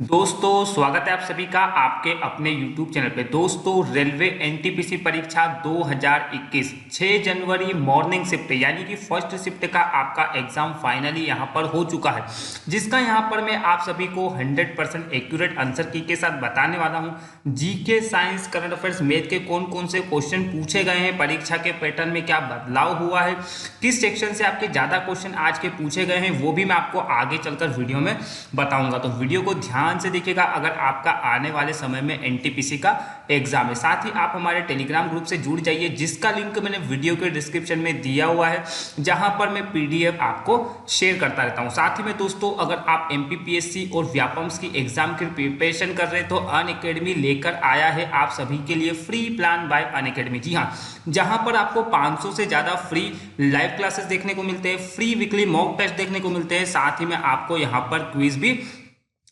दोस्तों स्वागत है आप सभी का आपके अपने YouTube चैनल पे। दोस्तों रेलवे एनटीपीसी परीक्षा 2021 6 जनवरी मॉर्निंग शिफ्ट यानी कि फर्स्ट शिफ्ट का आपका एग्जाम फाइनली यहां पर हो चुका है, जिसका यहां पर मैं आप सभी को 100% एक्यूरेट आंसर की के साथ बताने वाला हूं। GK, science, current affairs, math के कौन कौन से क्वेश्चन पूछे गए हैं, परीक्षा के पैटर्न में क्या बदलाव हुआ है, किस सेक्शन से आपके ज्यादा क्वेश्चन आज के पूछे गए हैं, वो भी मैं आपको आगे चलकर वीडियो में बताऊंगा। तो वीडियो को ध्यान से देखिएगा अगर आपका आने वाले समय में एनटीपीसी का एग्जाम है। साथ ही आप हमारे टेलीग्राम ग्रुप से जुड़ जाइए, जिसका लिंक मैंने वीडियो के डिस्क्रिप्शन में दिया हुआ है, जहां पर मैं पीडीएफ आपको शेयर करता रहता हूं। साथ ही में दोस्तों अगर आप एमपीपीएससी और व्यापम्स की एग्जाम की प्रिपरेशन कर रहे हैं तो अनअकैडमी लेकर आया है आप सभी के लिए फ्री प्लान बाय अनअकैडमी। जी हाँ, जहां पर आपको 500 से ज्यादा फ्री लाइव क्लासेस देखने को मिलते हैं, फ्री वीकली मॉक टेस्ट देखने को मिलते हैं, साथ ही में आपको यहां पर क्विज भी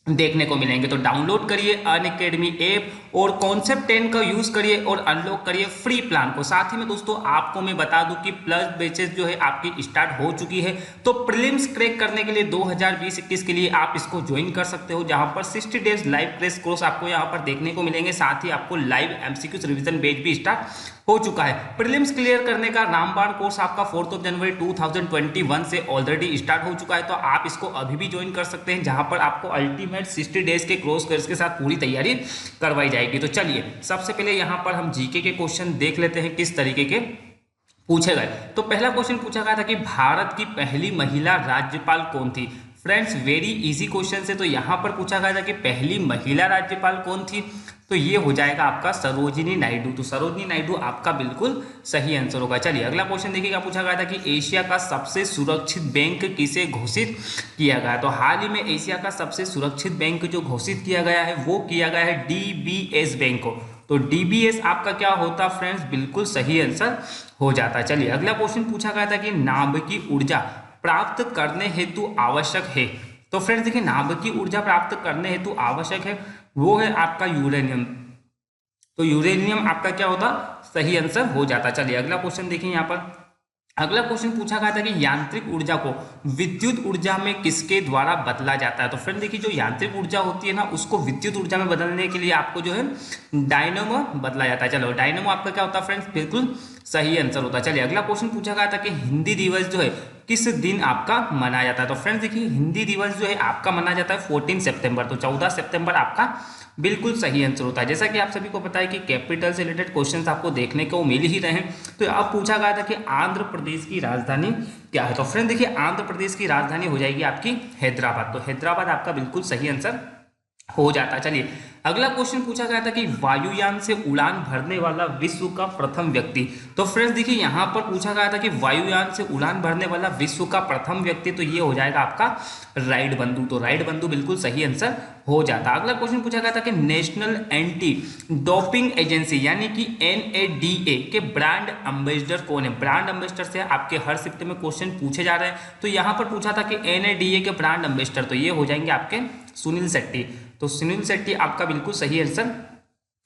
देखने को मिलेंगे। तो डाउनलोड करिए अनअकैडमी ऐप और कॉन्सेप्ट 10 का यूज करिए और अनलॉक करिए फ्री प्लान को। साथ ही में दोस्तों आपको मैं बता दूं कि प्लस बैचेस जो है आपकी स्टार्ट हो चुकी है, तो प्रीलिम्स क्रैक करने के लिए 2020-21 के लिए आप इसको ज्वाइन कर सकते हो, जहां पर 60 डेज लाइव क्रैश कोर्स आपको यहां पर देखने को मिलेंगे। साथ ही आपको लाइव एमसीक्यूज रिवीजन बैच भी स्टार्ट हो चुका है। प्रीलिम्स क्लियर करने का रामबाण कोर्स आपका 4 जनवरी 2021 से ऑलरेडी स्टार्ट हो चुका है, तो आप इसको अभी भी ज्वाइन कर सकते हैं, जहां पर आपको अल्टीमेट 60 डेज के क्रॉस कोर्स के साथ पूरी तैयारी करवाई जाएगी। तो चलिए सबसे पहले यहां पर हम जीके के क्वेश्चन देख लेते हैं किस तरीके के पूछे गए। तो पहला क्वेश्चन पूछा गया था कि भारत की पहली महिला राज्यपाल कौन थी। फ्रेंड्स वेरी इजी क्वेश्चन से, तो यहां पर पूछा गया था कि पहली महिला राज्यपाल कौन थी, तो ये हो जाएगा आपका सरोजिनी नायडू। तो सरोजिनी नायडू आपका बिल्कुल सही आंसर होगा। चलिए अगला क्वेश्चन देखिएगा, पूछा गया था कि एशिया का सबसे सुरक्षित बैंक किसे घोषित किया गया। तो हाल ही में एशिया का सबसे सुरक्षित बैंक जो घोषित किया गया है वो किया गया है डीबीएस बैंक को। तो डीबीएस आपका क्या होता फ्रेंड्स, बिल्कुल सही आंसर हो जाता। चलिए अगला क्वेश्चन पूछा गया था कि नाभिकीय ऊर्जा प्राप्त करने हेतु आवश्यक है। तो फ्रेंड्स देखिए, नाभिकीय ऊर्जा प्राप्त करने हेतु आवश्यक है वो है आपका यूरेनियम। तो यूरेनियम आपका क्या होता, सही आंसर हो जाता। चलिए अगला क्वेश्चन देखिए यहाँ पर। अगला क्वेश्चन पूछा गया था कि यांत्रिक ऊर्जा को विद्युत ऊर्जा में किसके द्वारा बदला जाता है। तो फ्रेंड देखिए, जो यांत्रिक ऊर्जा होती है ना, उसको विद्युत ऊर्जा में बदलने के लिए आपको जो है डायनमो बदला जाता है। चलो डायनमो आपका क्या होता है फ्रेंड्स, बिल्कुल सही आंसर होता है। चलिए अगला क्वेश्चन पूछा गया था कि हिंदी दिवस जो है किस दिन आपका मनाया जाता है। तो फ्रेंड्स देखिए, हिंदी दिवस जो है आपका मनाया जाता है 14 सितंबर। तो 14 सितंबर आपका बिल्कुल सही आंसर होता है। जैसा कि आप सभी को पता है कि कैपिटल से रिलेटेड क्वेश्चंस आपको देखने को मिल ही रहे हैं। तो अब पूछा गया था कि आंध्र प्रदेश की राजधानी क्या है। तो फ्रेंड देखिए, आंध्र प्रदेश की राजधानी हो जाएगी आपकी हैदराबाद। तो हैदराबाद आपका बिल्कुल सही आंसर हो जाता। चलिए अगला क्वेश्चन पूछा गया था कि वायुयान से उड़ान भरने वाला विश्व का प्रथम व्यक्ति। तो फ्रेंड्स देखिए, यहां पर पूछा गया था कि वायुयान से उड़ान भरने वाला विश्व का प्रथम व्यक्ति, तो ये हो जाएगा आपका राइट बंधु। तो राइट बंधु बिल्कुल सही आंसर हो जाता। अगला क्वेश्चन पूछा गया था कि नेशनल एंटी डोपिंग एजेंसी यानी कि एनएडीए के ब्रांड एम्बेसडर कौन है। ब्रांड एम्बेसडर से आपके हर शिफ्ट में क्वेश्चन पूछे जा रहे हैं, तो यहां पर पूछा था कि एनएडीए के ब्रांड एम्बेसडर, तो ये हो जाएंगे आपके सुनील शेट्टी। तो सुनील शेट्टी आपका बिल्कुल सही आंसर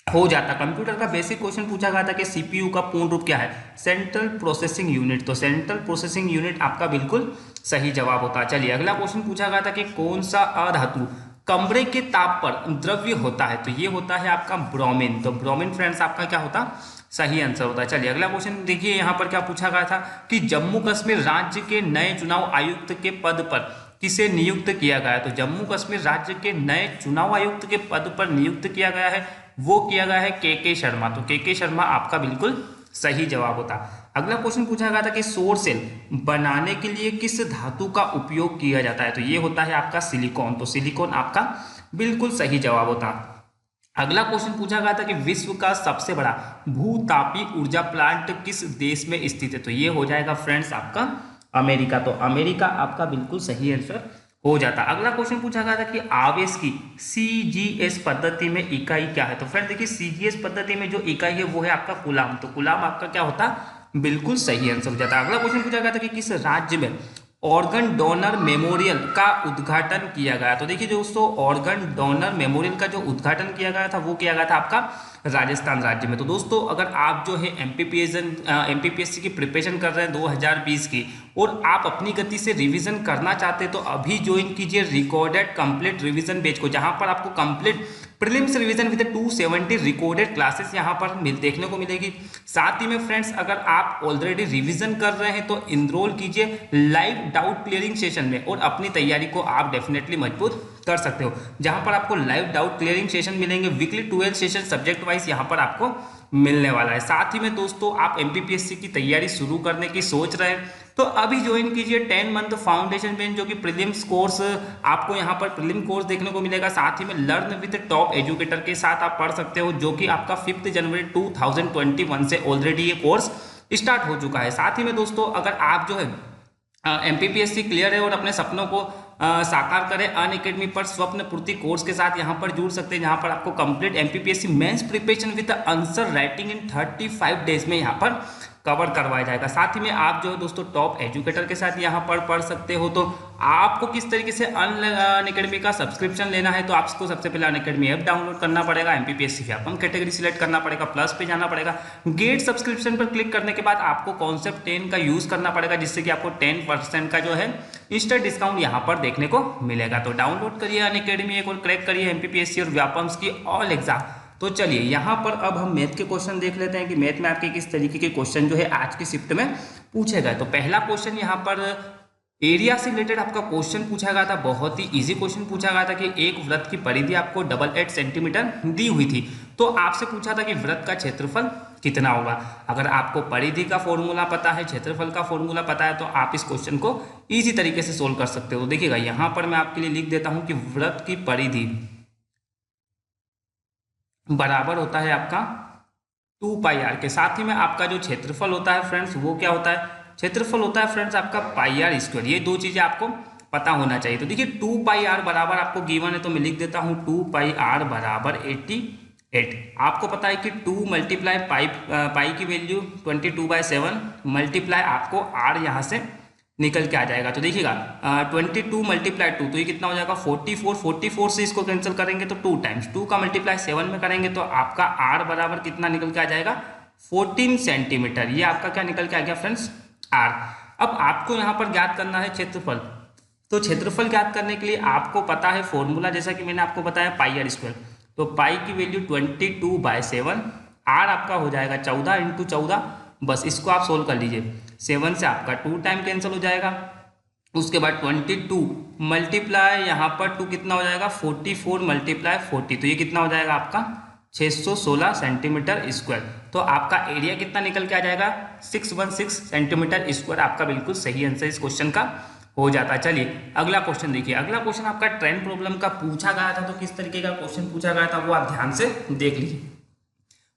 हो जाता। कंप्यूटर का बेसिक क्वेश्चन पूछा गया था कि सीपीयू का पूर्ण रूप क्या है, सेंट्रल प्रोसेसिंग यूनिट। तो सेंट्रल प्रोसेसिंग यूनिट आपका बिल्कुल सही जवाब होता है। चलिए अगला क्वेश्चन पूछा गया था कि कौन सा अधातु कमरे के ताप पर द्रव्य होता है। तो ये होता है आपका ब्रोमीन। तो ब्रोमीन फ्रेंड्स आपका क्या होता, सही आंसर होता है। चलिए अगला क्वेश्चन देखिए, यहाँ पर क्या पूछा गया था कि जम्मू कश्मीर राज्य के नए चुनाव आयुक्त के पद पर किसे नियुक्त किया गया है। तो जम्मू कश्मीर राज्य के नए चुनाव आयुक्त के पद पर नियुक्त किया गया है, वो किया गया है के शर्मा। तो के शर्मा आपका बिल्कुल सही जवाब होता। अगला क्वेश्चन पूछा गया था कि सौर सेल बनाने के लिए किस धातु का उपयोग किया जाता है। तो ये होता है आपका सिलिकॉन। तो सिलिकॉन आपका बिल्कुल सही जवाब होता। अगला क्वेश्चन पूछा गया था कि विश्व का सबसे बड़ा भूतापी ऊर्जा प्लांट किस देश में स्थित है। तो ये हो जाएगा फ्रेंड्स आपका अमेरिका। तो अमेरिका आपका बिल्कुल सही आंसर हो जाता। अगला क्वेश्चन पूछा गया था कि आवेश की सीजीएस पद्धति में इकाई क्या है। तो फ्रेंड देखिए, सीजीएस पद्धति में जो इकाई है वो है आपका कूलाम। तो कूलाम आपका क्या होता, बिल्कुल सही आंसर हो जाता है। अगला क्वेश्चन पूछा गया था कि किस राज्य में ऑर्गन डोनर मेमोरियल का उद्घाटन किया गया। तो देखिए दोस्तों, ऑर्गन डोनर मेमोरियल का जो उद्घाटन किया गया था वो किया गया था आपका राजस्थान राज्य में। तो दोस्तों, अगर आप जो है एमपीपीएससी की प्रिपरेशन कर रहे हैं 2020 की, और आप अपनी गति से रिवीजन करना चाहते हैं, तो अभी ज्वाइन कीजिए रिकॉर्डेड कंप्लीट रिवीजन बैच को, जहां पर आपको complete prelims revision with 270 recorded classes यहां पर देखने को मिलेगी। साथ ही में फ्रेंड्स, अगर आप ऑलरेडी रिवीजन कर रहे हैं तो इनरोल कीजिए लाइव डाउट क्लियरिंग सेशन में, और अपनी तैयारी को आप डेफिनेटली मजबूत कर सकते हो, जहां पर आपको लाइव डाउट क्लियरिंग सेशन मिलेंगे। वीकली 12 सेशन सब्जेक्ट वाइज यहां पर आपको मिलने वाला है। साथ ही में दोस्तों, आप एमपीपीएससी की तैयारी शुरू करने की सोच रहे हैं तो अभी ज्वाइन कीजिए 10 मंथ फाउंडेशन बेंच, जो कि प्रीलिम्स कोर्स आपको यहाँ पर प्रीलिम कोर्स देखने को मिलेगा। साथ ही में लर्न विद टॉप एजुकेटर के साथ आप पढ़ सकते हो, जो कि आपका 5 जनवरी 2021 से ऑलरेडी ये कोर्स स्टार्ट हो चुका है। साथ ही में दोस्तों, अगर आप जो है एमपीपीएससी क्लियर है और अपने सपनों को साकार करें, अन अकेडमी पर स्वप्न पूर्ति कोर्स के साथ यहाँ पर जुड़ सकते हैं, जहाँ पर आपको complete MPPSC mains preparation with answer writing in 35 days में यहाँ पर कवर करवाया जाएगा। साथ ही में आप जो है दोस्तों टॉप एजुकेटर के साथ यहाँ पर पढ़ सकते हो। तो आपको किस तरीके से अन अकेडमी का सब्सक्रिप्शन लेना है, तो आपको सबसे पहले अन अकेडमी ऐप डाउनलोड करना पड़ेगा, एमपीपीएससी व्यापम कैटेगरी सिलेक्ट करना पड़ेगा, प्लस पे जाना पड़ेगा, गेट सब्सक्रिप्शन पर क्लिक करने के बाद आपको कॉन्सेप्ट 10 का यूज करना पड़ेगा, जिससे कि आपको 10% का जो है इंस्टेंट डिस्काउंट यहाँ पर देखने को मिलेगा। तो डाउनलोड करिए अन अकेडमी एक और क्रैक करिए एमपीपीएससी और व्यापम्स की ऑल एग्जाम। तो चलिए यहाँ पर अब हम मैथ के क्वेश्चन देख लेते हैं कि मैथ में आपके किस तरीके के क्वेश्चन जो है आज की शिफ्ट में पूछे गए। तो पहला क्वेश्चन यहाँ पर एरिया से रिलेटेड आपका क्वेश्चन पूछा गया था। बहुत ही इजी क्वेश्चन पूछा गया था कि एक वृत्त की परिधि आपको 88 सेंटीमीटर दी हुई थी, तो आपसे पूछा था कि वृत्त का क्षेत्रफल कितना होगा। अगर आपको परिधि का फॉर्मूला पता है, क्षेत्रफल का फॉर्मूला पता है, तो आप इस क्वेश्चन को इजी तरीके से सोल्व कर सकते हो। देखिएगा यहाँ पर मैं आपके लिए लिख देता हूँ कि वृत्त की परिधि बराबर होता है आपका 2 पाई आर के। साथ ही में आपका जो क्षेत्रफल होता है फ्रेंड्स, वो क्या होता है, क्षेत्रफल होता है फ्रेंड्स आपका पाई आर स्क्वायर। ये दो चीजें आपको पता होना चाहिए। तो देखिए 2 पाई आर बराबर आपको गिवन है, तो मैं लिख देता हूँ 2 पाई आर बराबर 88। आपको पता है कि 2 मल्टीप्लाई पाई की वैल्यू 22/7 मल्टीप्लाई आपको आर यहाँ से निकल के आ जाएगा। तो देखिएगा 22 मल्टीप्लाई 2, तो ये कितना हो जाएगा 44। 44 से इसको कैंसिल करेंगे तो 2 टाइम्स 2 का मल्टीप्लाई 7 में करेंगे तो आपका आर बराबर कितना निकल के आ जाएगा 14 सेंटीमीटर। ये आपका क्या निकल के आ गया फ्रेंड्स आर। अब आपको यहाँ पर ज्ञात करना है क्षेत्रफल। तो क्षेत्रफल ज्ञात करने के लिए आपको पता है फॉर्मूला, जैसा कि मैंने आपको बताया पाई आर स्क्वायर। तो पाई की वैल्यू 22/7, आर आपका हो जाएगा 14 × 14। बस इसको आप सोल्व कर लीजिए। 7 से आपका 2 टाइम कैंसिल हो जाएगा। उसके बाद 22 मल्टीप्लाई यहाँ पर 2 कितना हो जाएगा 44 मल्टीप्लाई 40, तो ये कितना हो जाएगा आपका 616 सेंटीमीटर स्क्वायर। तो आपका एरिया कितना निकल के आ जाएगा 616 सेंटीमीटर स्क्वायर। आपका बिल्कुल सही आंसर इस क्वेश्चन का हो जाता है। चलिए अगला क्वेश्चन देखिए। अगला क्वेश्चन आपका ट्रेन प्रॉब्लम का पूछा गया था। तो किस तरीके का क्वेश्चन पूछा गया था वो आप ध्यान से देख लीजिए।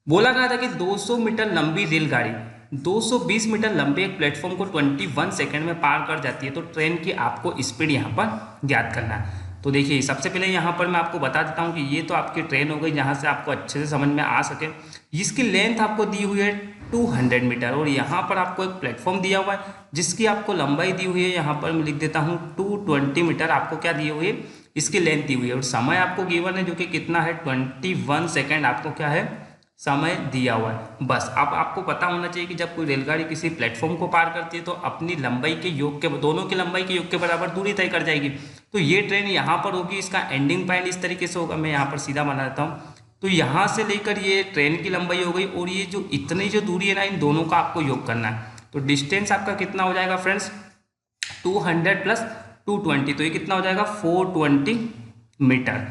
बोला गया था कि 200 मीटर लंबी रेलगाड़ी 220 मीटर लंबे एक प्लेटफॉर्म को 21 सेकंड में पार कर जाती है। तो ट्रेन की आपको स्पीड यहाँ पर ज्ञात करना है। तो देखिए सबसे पहले यहाँ पर मैं आपको बता देता हूँ कि ये तो आपकी ट्रेन हो गई, जहाँ से आपको अच्छे से समझ में आ सके। इसकी लेंथ आपको दी हुई है 200 मीटर, और यहाँ पर आपको एक प्लेटफॉर्म दिया हुआ है जिसकी आपको लंबाई दी हुई है, यहाँ पर मैं लिख देता हूँ 220 मीटर आपको क्या दी हुई है, इसकी लेंथ दी हुई है। और समय आपको गिवन है जो कि कितना है 21 सेकेंड आपको क्या है समय दिया हुआ है। बस अब आपको पता होना चाहिए कि जब कोई रेलगाड़ी किसी प्लेटफॉर्म को पार करती है तो अपनी लंबाई के योग के दोनों की लंबाई के योग के बराबर दूरी तय कर जाएगी। तो ये ट्रेन यहाँ पर होगी, इसका एंडिंग पॉइंट इस तरीके से होगा। मैं यहाँ पर सीधा बना देता हूँ। तो यहाँ से लेकर ये ट्रेन की लंबाई हो गई, और ये जो इतनी जो दूरी है ना, इन दोनों का आपको योग करना है। तो डिस्टेंस आपका कितना हो जाएगा फ्रेंड्स 200 + 220, तो ये कितना हो जाएगा 420 मीटर।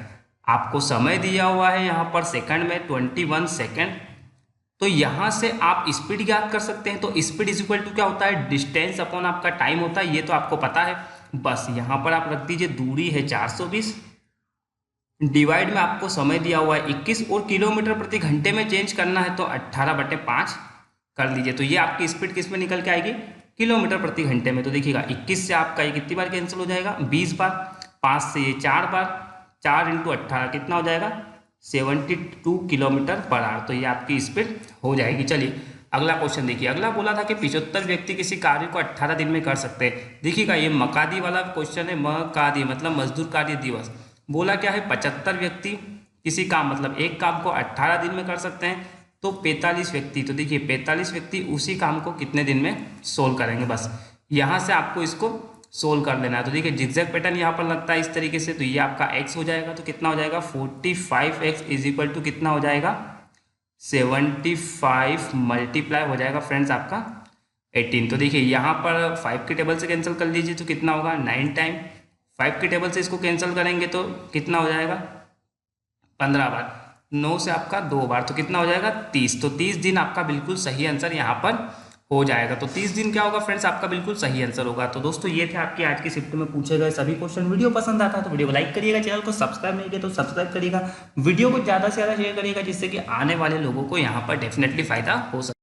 आपको समय दिया हुआ है यहाँ पर सेकंड में 21 सेकंड। तो यहाँ से आप स्पीड ज्ञात कर सकते हैं। तो स्पीड इज इक्वल टू क्या होता है डिस्टेंस अपॉन आपका टाइम होता है, ये तो आपको पता है। बस यहाँ पर आप रख दीजिए दूरी है 420, डिवाइड में आपको समय दिया हुआ है 21, और किलोमीटर प्रति घंटे में चेंज करना है तो 18/5 कर लीजिए। तो ये आपकी स्पीड किस में निकल के आएगी किलोमीटर प्रति घंटे में। तो देखिएगा 21 से आपका ये कितनी बार कैंसिल हो जाएगा 20 बार, 5 से ये 4 बार, 4 × 18 कितना हो जाएगा 72 किलोमीटर पर आवर। तो ये आपकी स्पीड हो जाएगी। चलिए अगला क्वेश्चन देखिए, अगला बोला था कि 75 व्यक्ति किसी कार्य को 18 दिन में कर सकते हैं। देखिएगा ये मकादी वाला क्वेश्चन है, मकादी मतलब मजदूर कार्य दिवस। बोला क्या है 75 व्यक्ति किसी काम मतलब एक काम को 18 दिन में कर सकते हैं, तो 45 व्यक्ति, तो देखिए 45 व्यक्ति उसी काम को कितने दिन में सोल्व करेंगे, बस यहाँ से आपको इसको सोल्व कर लेना है। तो देखिए जिगजैग पैटर्न यहाँ पर लगता है इस तरीके से, तो ये आपका x हो जाएगा, तो कितना हो जाएगा 45x इज इक्वल टू कितना हो जाएगा 75 मल्टीप्लाई हो जाएगा फ्रेंड्स आपका 18। तो देखिए यहाँ पर 5 के टेबल से कैंसिल कर लीजिए तो कितना होगा 9 टाइम, 5 के टेबल से इसको कैंसिल करेंगे तो कितना हो जाएगा 15 बार, 9 से आपका 2 बार, तो कितना हो जाएगा 30। तो 30 दिन आपका बिल्कुल सही आंसर यहाँ पर हो जाएगा। तो 30 दिन क्या होगा फ्रेंड्स आपका बिल्कुल सही आंसर होगा। तो दोस्तों ये थे आपके आज की शिफ्ट में पूछे गए सभी क्वेश्चन। वीडियो पसंद आता है तो वीडियो को लाइक करिएगा, चैनल को सब्सक्राइब नहीं किया तो सब्सक्राइब करिएगा, वीडियो को ज़्यादा से ज़्यादा शेयर करिएगा जिससे कि आने वाले लोगों को यहाँ पर डेफिनेटली फायदा हो सके।